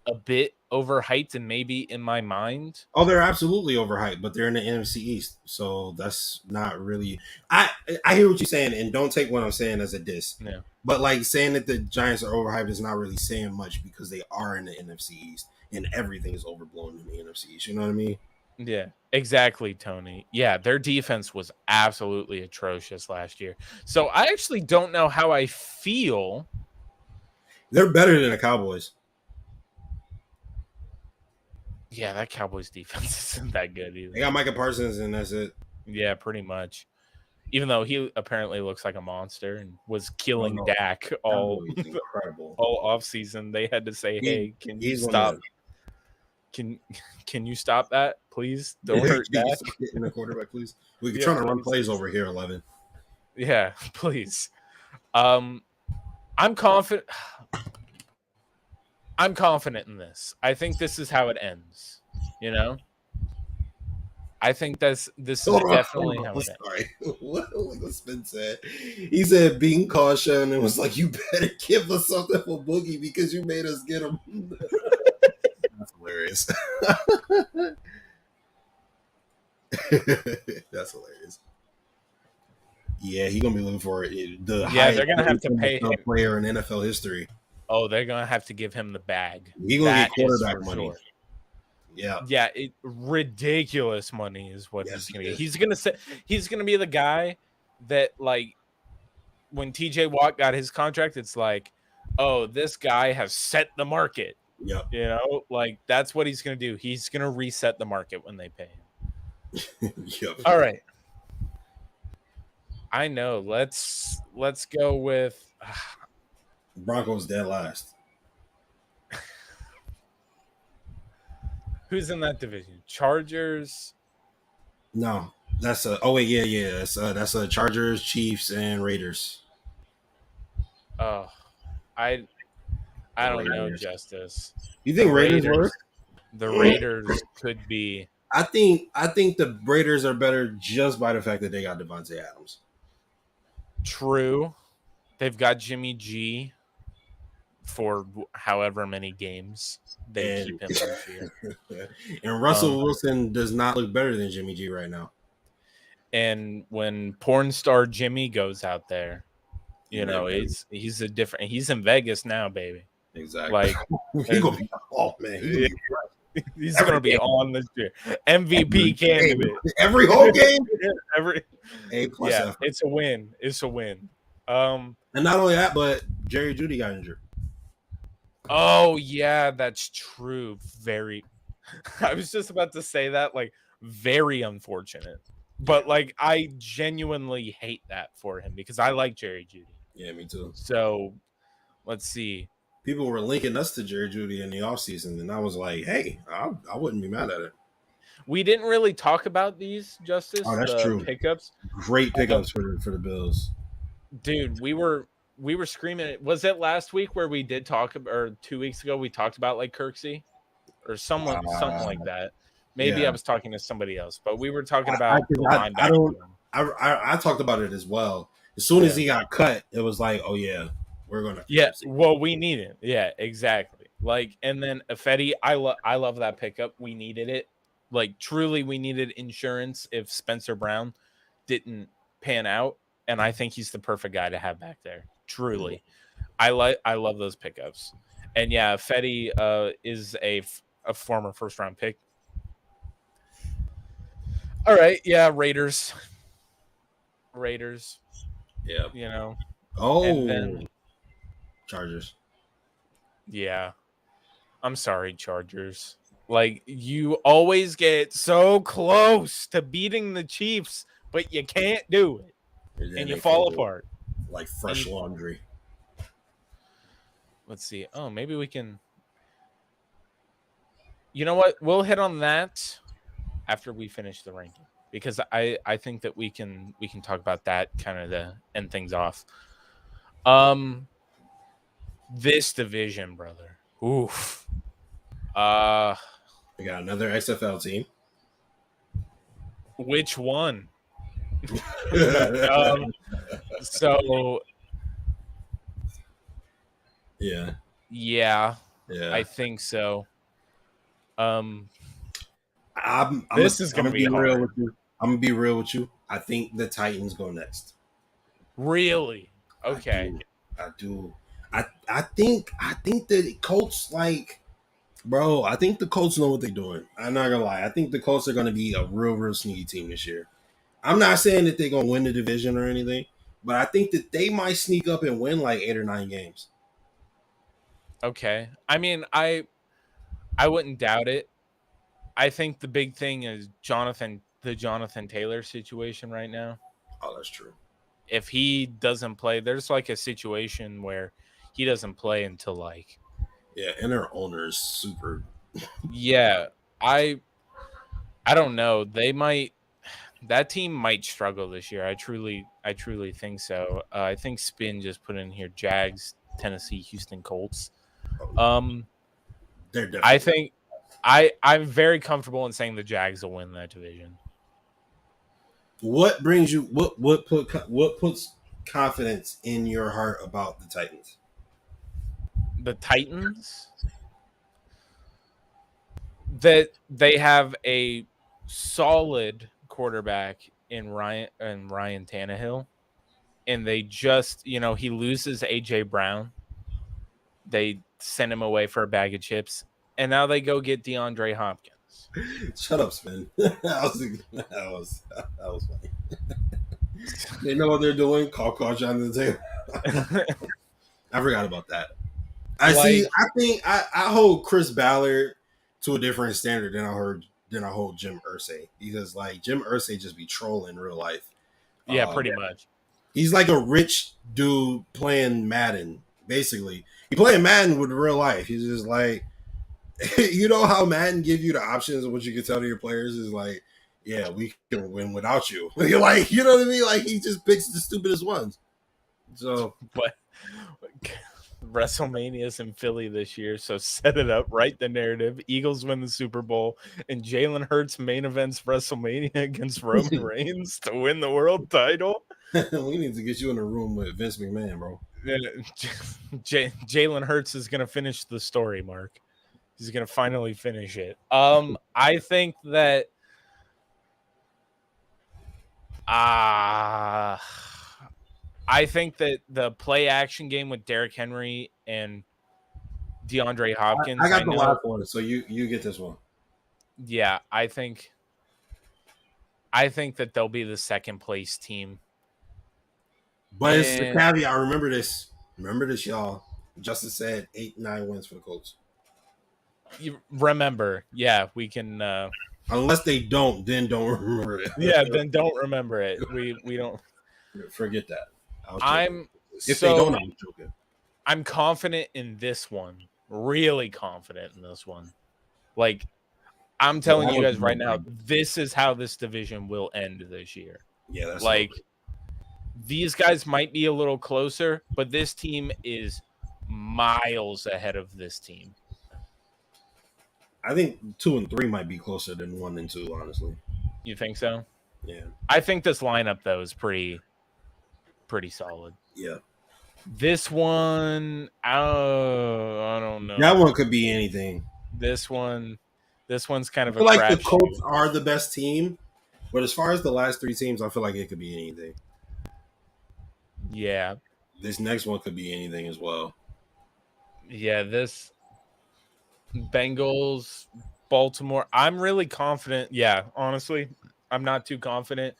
a bit overhyped and maybe in my mind. Oh, they're absolutely overhyped, but they're in the NFC East, so that's not really. I hear what you're saying, and don't take what I'm saying as a diss. Yeah. But like saying that the Giants are overhyped is not really saying much because they are in the NFC East, and everything is overblown in the NFC East. You know what I mean? Yeah, exactly, Tony. Yeah, their defense was absolutely atrocious last year. So I actually don't know how I feel. They're better than the Cowboys. Yeah, that Cowboys defense isn't that good either. They got Micah Parsons, and that's it. Yeah, pretty much. Even though he apparently looks like a monster and was killing Dak all offseason, they had to say, "Hey, can you stop? Can you stop that, please? Don't hurt Dak." Hitting the quarterback, please. We're trying to run plays over here, 11. Yeah, please. I'm confident. I'm confident in this. I think this is how it ends. I think this is definitely how it ends. Sorry. What Spin said? He said being caution and was like, "You better give us something for Boogie because you made us get him." That's hilarious. That's hilarious. Yeah, he's gonna be looking for it. They're gonna have to pay him. Player in NFL history. Oh, they're gonna have to give him the bag. He's gonna get quarterback money. Sure. Yeah, ridiculous money is what he's gonna get. He's gonna be the guy that, like, when TJ Watt got his contract, it's like, oh, this guy has set the market. Yeah, like that's what he's gonna do. He's gonna reset the market when they pay him. Yep. All right. I know. Let's go with Broncos dead last. Who's in that division? Chargers? No, that's that's Chargers, Chiefs, and Raiders. Oh, I don't know, Justice. You think Raiders were? The Raiders could be. I think the Raiders are better just by the fact that they got Devontae Adams. True. They've got Jimmy G for however many games they keep him this year. And Russell Wilson does not look better than Jimmy G right now. And when porn star Jimmy goes out there, You know, he's he's in Vegas now, baby. Exactly. Like he gonna be man. he's gonna be on this year. MVP candidate. Every whole game. Every A plus effort. It's a win. It's a win. And not only that, but Jerry Jeudy got injured. Oh yeah, that's true. Very. I was just about to say that, like, very unfortunate. But like, I genuinely hate that for him because I like Jerry Jeudy. Yeah, me too. So, let's see. People were linking us to Jerry Jeudy in the offseason, and I was like, hey, I wouldn't be mad at it. We didn't really talk about these, Justus. Oh, that's true. Pickups. Great pickups for the Bills. Dude, we were screaming. Was it last week where we did talk, or 2 weeks ago we talked about like Kirksey or something like that? Maybe I was talking to somebody else, but we were talking about I talked about it as well. As soon as he got cut, it was like, oh yeah, we're gonna. Yeah, well, we need it. Yeah, exactly. Like, and then Ifedi, I love that pickup. We needed it. Like, truly, we needed insurance if Spencer Brown didn't pan out, and I think he's the perfect guy to have back there. Truly, I love those pickups. And yeah, Ifedi is a former first round pick. All right, yeah, Raiders. Yeah, you know. Oh, and then Chargers. Yeah, I'm sorry, Chargers. Like, you always get so close to beating the Chiefs, but you can't do it, and you fall apart like fresh laundry. Let's see. Oh, maybe we can. You know what? We'll hit on that after we finish the ranking, because I think that we can talk about that kind of to end things off. This division, brother. Oof. We got another XFL team. Which one? So yeah, I think so. This is gonna be hard. I'm gonna be real with you. I think the Titans go next. Really? Okay. I do. I think the Colts, like, bro, I think the Colts know what they're doing. I'm not gonna lie. I think the Colts are gonna be a real sneaky team this year. I'm not saying that they're gonna win the division or anything, but I think that they might sneak up and win like 8 or 9 games. Okay. I mean, I wouldn't doubt it. I think the big thing is the Jonathan Taylor situation right now. Oh, that's true. If he doesn't play, there's like a situation where he doesn't play until like. Yeah, and their owner is super. Yeah, I don't know. That team might struggle this year. I truly think so. I think Spin just put in here Jags, Tennessee, Houston Colts. They're definitely. I think I'm very comfortable in saying the Jags will win that division. What brings you what puts confidence in your heart about the Titans? The Titans, that they have a solid quarterback in Ryan Tannehill, and they just, he loses AJ Brown. They send him away for a bag of chips, and now they go get DeAndre Hopkins. Shut up, Spin. that was funny. They know what they're doing. Call John to the table. I forgot about that. I think I hold Chris Ballard to a different standard than I hold Jim Irsay, because like Jim Irsay just be trolling in real life. Yeah, pretty much. He's like a rich dude playing Madden. Basically, he playing Madden with real life. He's just like, you know how Madden give you the options of what you can tell to your players is like, yeah, we can win without you. You're like, you know what I mean? Like, he just picks the stupidest ones. So, but WrestleMania's in Philly this year, so set it up, write the narrative. Eagles win the Super Bowl, and Jalen Hurts main events WrestleMania against Roman Reigns to win the world title. We need to get you in a room with Vince McMahon, bro. Jalen Hurts is going to finish the story, Mark. He's going to finally finish it. I think that I think that the play action game with Derrick Henry and DeAndre Hopkins. I got the last one, so you get this one. Yeah, I think that they'll be the second place team. But it's the caveat. Remember this. Remember this, y'all. Justus said 8-9 wins for the Colts. You remember, yeah, we can. Unless they don't, then don't remember it. Yeah, then don't remember it. We don't forget that. If they don't, I'm joking. I'm confident in this one. Really confident in this one. Like, I'm telling you guys right now, this is how this division will end this year. Yeah, that's like these guys might be a little closer, but this team is miles ahead of this team. I think 2 and 3 might be closer than 1 and 2, honestly. You think so? Yeah. I think this lineup though is pretty solid. Yeah. This one, I don't know. That one could be anything. This one's kind of I feel like the Colts are the best team, but as far as the last 3 teams, I feel like it could be anything. Yeah. This next one could be anything as well. Yeah, this Bengals, Baltimore. I'm really confident. Yeah, honestly, I'm not too confident.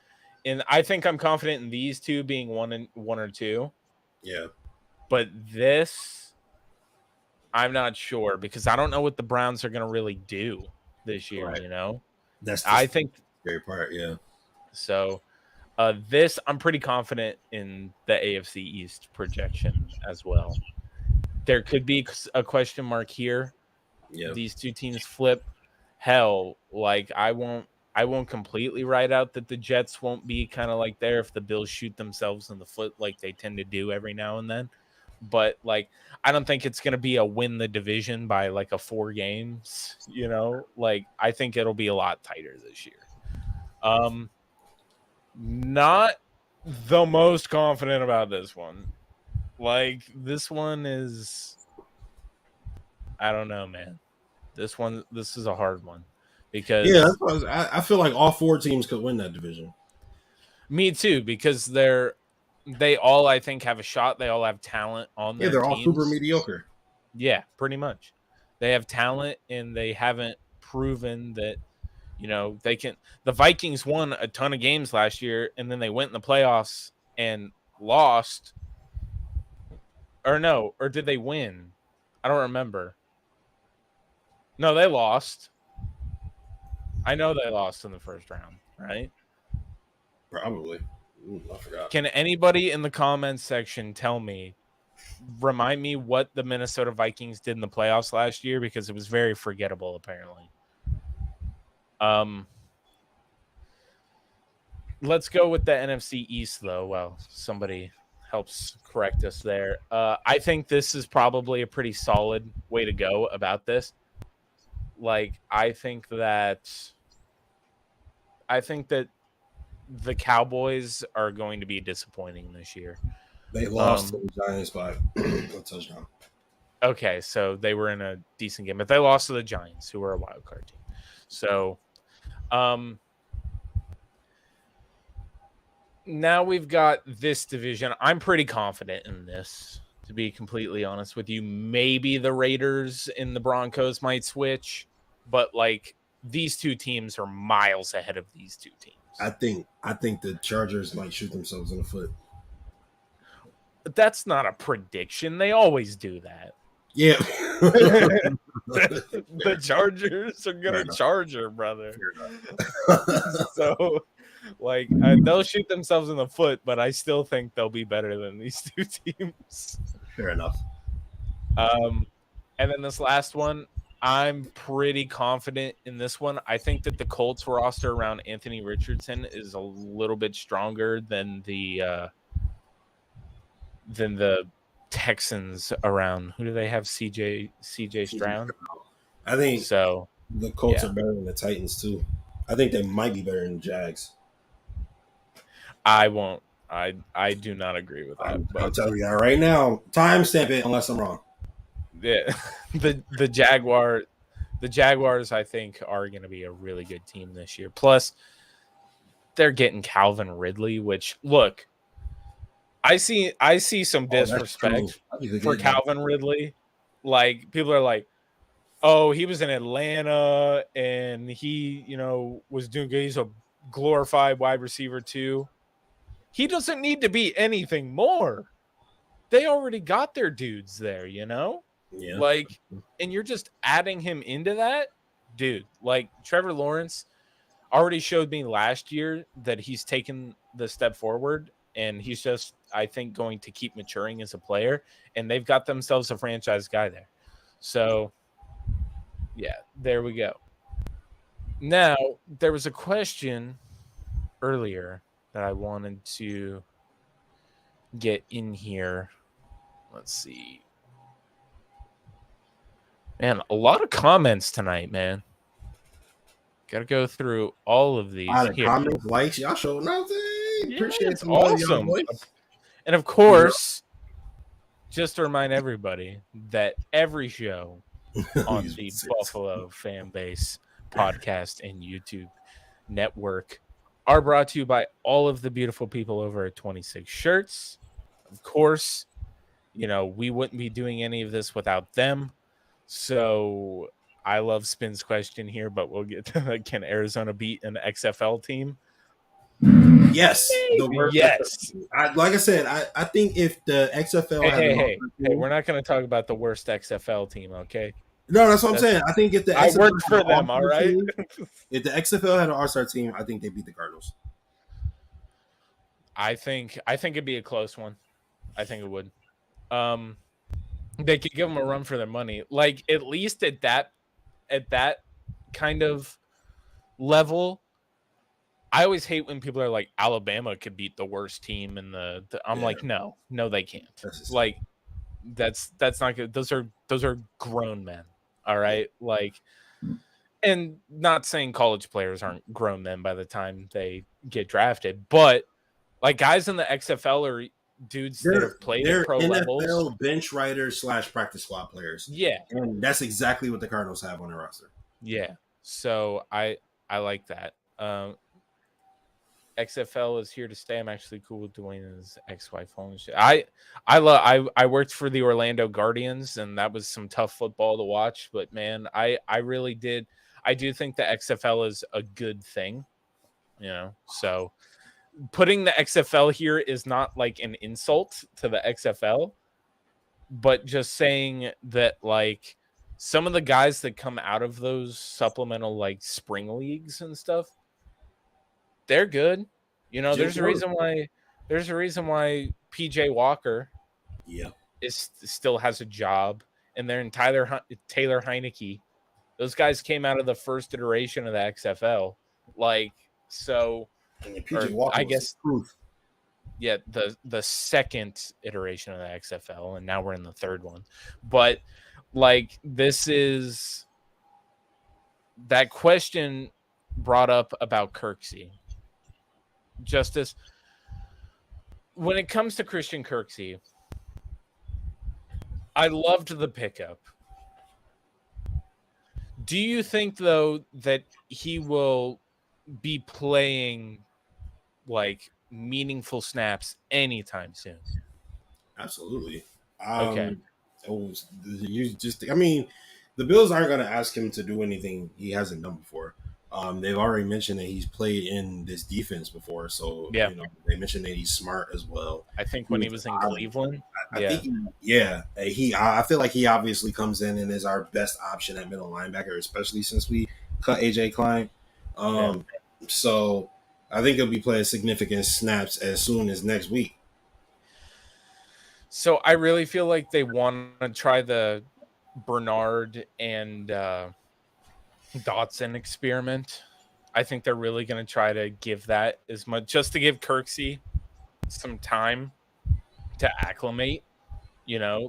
And I think I'm confident in these two being 1 or 2. Yeah. But this, I'm not sure because I don't know what the Browns are going to really do this year, right. You know? I think scary part, yeah. So this, I'm pretty confident in the AFC East projection as well. There could be a question mark here. Yeah. These two teams flip. Hell, like I won't completely write out that the Jets won't be kind of like there if the Bills shoot themselves in the foot like they tend to do every now and then. But like I don't think it's going to be a win the division by like a 4 games, you know? Like I think it'll be a lot tighter this year. Not the most confident about this one. Like this one is, I don't know, man. This is a hard one because I feel like all 4 teams could win that division. Me too, because they all I think have a shot. They all have talent on their they're teams. all super mediocre. Yeah, pretty much. They have talent and they haven't proven that, you know, they can. The Vikings won a ton of games last year and then they went in the playoffs and lost. Or no, or did they win? I don't remember. No, they lost. I know they lost in the first round, right? Probably. Ooh, I forgot. Can anybody in the comments section remind me what the Minnesota Vikings did in the playoffs last year? Because it was very forgettable, apparently. Let's go with the NFC East, though. Well, somebody helps correct us there. I think this is probably a pretty solid way to go about this. Like, I think that the Cowboys are going to be disappointing this year. They lost to the Giants by a touchdown. Okay, so they were in a decent game, but they lost to the Giants, who were a wild card team. So, now we've got this division. I'm pretty confident in this, to be completely honest with you. Maybe the Raiders and the Broncos might switch, but like these two teams are miles ahead of these two teams. I think the Chargers might shoot themselves in the foot. But that's not a prediction. They always do that. Yeah. The Chargers are going to charge her, brother. So, like, they'll shoot themselves in the foot, but I still think they'll be better than these two teams. Fair enough. And then this last one, I'm pretty confident in this one. I think that the Colts roster around Anthony Richardson is a little bit stronger than the Texans around. Who do they have? CJ Stroud. I think so. The Colts are better than the Titans too. I think they might be better than the Jags. I won't. I do not agree with that. I'll tell you that right now. Timestamp it unless I'm wrong. Yeah, the Jaguars I think are going to be a really good team this year. Plus, they're getting Calvin Ridley, which look, I see some disrespect for Calvin Ridley. Like people are like, oh, he was in Atlanta and he, was doing good. He's a glorified wide receiver too. He doesn't need to be anything more. They already got their dudes there, Yeah. Like, and you're just adding him into that, dude. Like Trevor Lawrence already showed me last year that he's taken the step forward, and he's just, I think, going to keep maturing as a player. And they've got themselves a franchise guy there. So, yeah, there we go. Now, there was a question earlier that I wanted to get in here. Let's see. Man, a lot of comments tonight, man. Got to go through all of these. Comments, likes, y'all show nothing. Yeah, Appreciate it's awesome. And of course, just to remind everybody that every show on the Buffalo FAMbase podcast and YouTube network are brought to you by all of the beautiful people over at 26 Shirts. Of course, we wouldn't be doing any of this without them. So I love Spin's question here, but we'll get to, can Arizona beat an XFL team? Yes. Yes. Like I said, I think if the XFL Hey, we're not going to talk about the worst XFL team, okay? No, that's what I'm saying. I think if the XFL worked for them, all right? If the XFL had an All-Star team, I think they beat the Cardinals. I think it'd be a close one. I think it would. They could give them a run for their money. Like, at least at that kind of level. I always hate when people are like, Alabama could beat the worst team in the I'm like, no, they can't. Like, that's not good. Those are grown men. All right. Like, and not saying college players aren't grown men by the time they get drafted, but like guys in the XFL are dudes that have played at pro NFL levels. Bench riders / practice squad players. Yeah. And that's exactly what the Cardinals have on their roster. Yeah. So I like that. XFL is here to stay. I'm actually cool with Dwayne and his ex-wife. I worked for the Orlando Guardians, and that was some tough football to watch. But man, I really did. I do think the XFL is a good thing, So putting the XFL here is not like an insult to the XFL, but just saying that like some of the guys that come out of those supplemental like spring leagues and stuff, they're good. There's a reason why PJ Walker still has a job, and then Taylor Heineke. Those guys came out of the first iteration of the XFL. Like, so PJ Walker, I guess the second iteration of the XFL, and now we're in the third one. But like, this is that question brought up about Kirksey. Justus, when it comes to Christian Kirksey, I loved the pickup. Do you think, though, that he will be playing like meaningful snaps anytime soon? Absolutely. Okay. The Bills aren't going to ask him to do anything he hasn't done before. They've already mentioned that he's played in this defense before, so yeah. They mentioned that he's smart as well. I think when he was in Cleveland, I feel like he obviously comes in and is our best option at middle linebacker, especially since we cut AJ Klein. So I think he'll be playing significant snaps as soon as next week. So I really feel like they want to try the Bernard and Dotson experiment. I think they're really going to try to give that as much, just to give Kirksey some time to acclimate.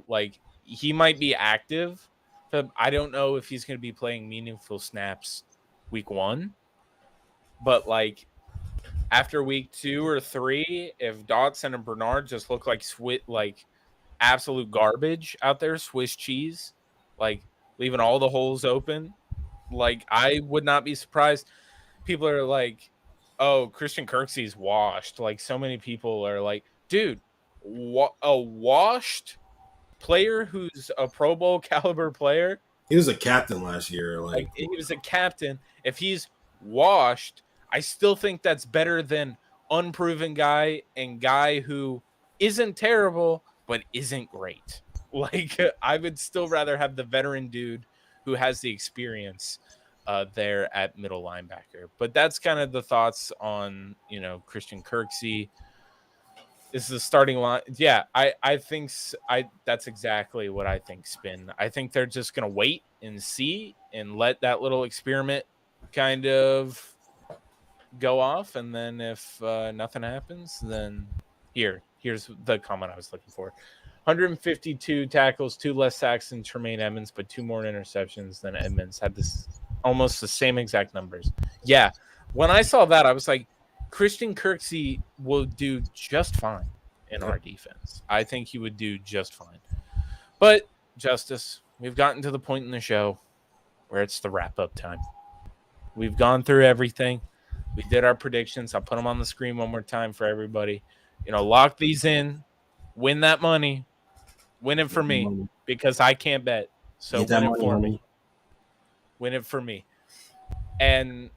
Like, he might be active, but I don't know if he's going to be playing meaningful snaps week 1. But like after week 2 or 3, if Dotson and Bernard just look like absolute garbage out there, Swiss cheese, like leaving all the holes open, like I would not be surprised. People are like, oh, Christian Kirksey's washed. Like, so many people are like, dude, a washed player who's a Pro Bowl caliber player. He was a captain last year. Like he was a captain. If he's washed, I still think that's better than unproven guy and guy who isn't terrible but isn't great. Like I would still rather have the veteran dude who has the experience there at middle linebacker. But that's kind of the thoughts on, Christian Kirksey. Is the starting line? Yeah, I think that's exactly what I think. Spin. I think they're just gonna wait and see and let that little experiment kind of go off, and then if nothing happens, then here's the comment I was looking for: 152 tackles, 2 less sacks than Tremaine Edmonds, but 2 more interceptions than Edmonds. Had this almost the same exact numbers. Yeah, when I saw that, I was like, Christian Kirksey will do just fine in our defense. I think he would do just fine. But, Justus, we've gotten to the point in the show where it's the wrap-up time. We've gone through everything. We did our predictions. I'll put them on the screen one more time for everybody. Lock these in. Win that money. Win it for me because I can't bet. So win it for me. Win it for me. And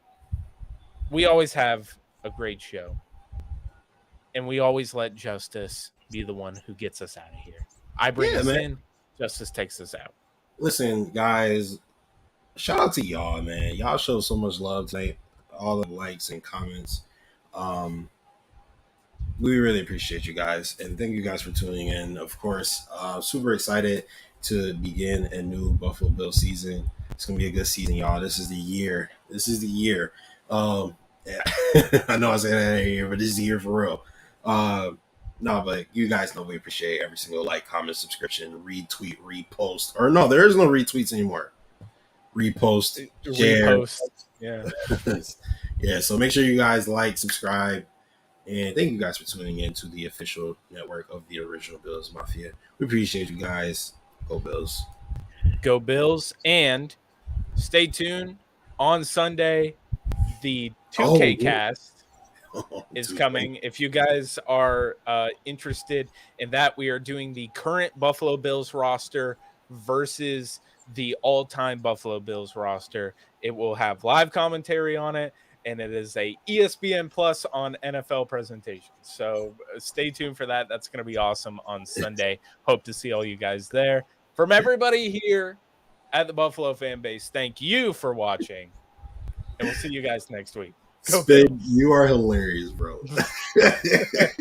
we always have a great show, and we always let Justus be the one who gets us out of here. I bring us in, Justus takes us out. Listen, guys, shout out to y'all, man. Y'all show so much love tonight. All the likes and comments. We really appreciate you guys, and thank you guys for tuning in. Of course, super excited to begin a new Buffalo Bills season. It's gonna be a good season, y'all. This is the year. Yeah. I know I say that every year, but this is the year for real. No, but you guys know we appreciate every single like, comment, subscription, retweet, repost. Or no, there is no retweets anymore. Repost, share. Yeah. Yeah, so make sure you guys like, subscribe, and thank you guys for tuning in to the official network of the original Bills Mafia. We appreciate you guys. Go Bills. Go Bills. And stay tuned on Sunday. The 2K cast is coming. If you guys are interested in that, we are doing the current Buffalo Bills roster versus the all-time Buffalo Bills roster. It will have live commentary on it, and it is a ESPN Plus on NFL presentation. So stay tuned for that. That's going to be awesome on Sunday. Hope to see all you guys there. From everybody here at the Buffalo FAMbase, thank you for watching. And we'll see you guys next week. Spin, you are hilarious, bro.